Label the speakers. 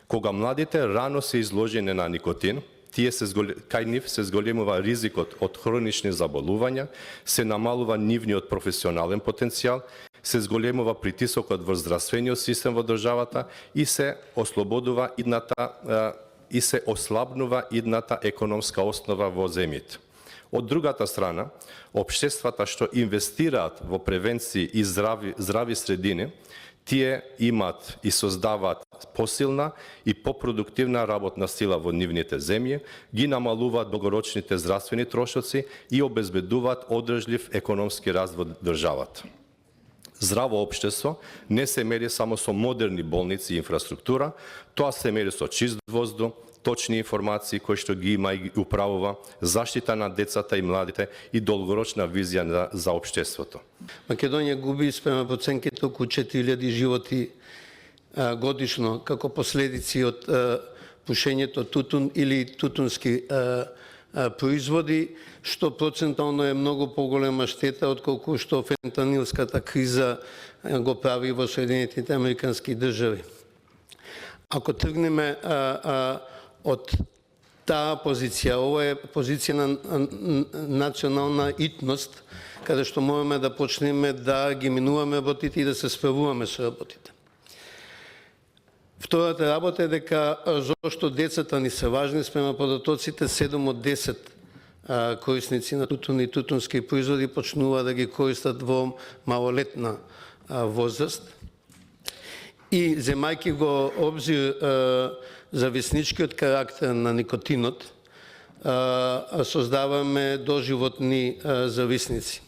Speaker 1: Кога младите рано се изложени на никотин, кај нив се зголемува ризикот од хронични заболувања, се намалува нивниот професионален потенцијал, се зголемува притисокот врз здравствениот систем во државата и се ослабнува идната економска основа во земјите. Од другата страна, општествата што инвестираат во превенција и здрави средини, тие имаат и создаваат посилна и попродуктивна работна сила во нивните земји, ги намалуваат долгорочните здравствени трошоци и обезбедуваат одржлив економски раст во државата. Здраво општество не се мери само со модерни болници и инфраструктура, тоа се мери со чист воздух, точни информации кои што ги има и ги управува, заштита на децата и младите и долгорочна визија за општеството.
Speaker 2: Македонија губи спрема проценките околу 4000 животи годишно како последици од пушењето тутун или тутунски производи, што процентално е многу поголема штета отколку што фентанилската криза го прави во Соединетите Американски држави. Ако тргнеме од таа позиција, ова е позиција на национална итност, каде што можеме да почнеме да ги минуваме работите и да се справуваме со работите. Втората работа е дека зошто децата ни се важни спрема податоците, 7 од 10 корисници на тутун и тутунски производи почнува да ги користат во малолетна возраст. И земајќи го обзир зависничкиот карактер на никотинот, создаваме доживотни зависници.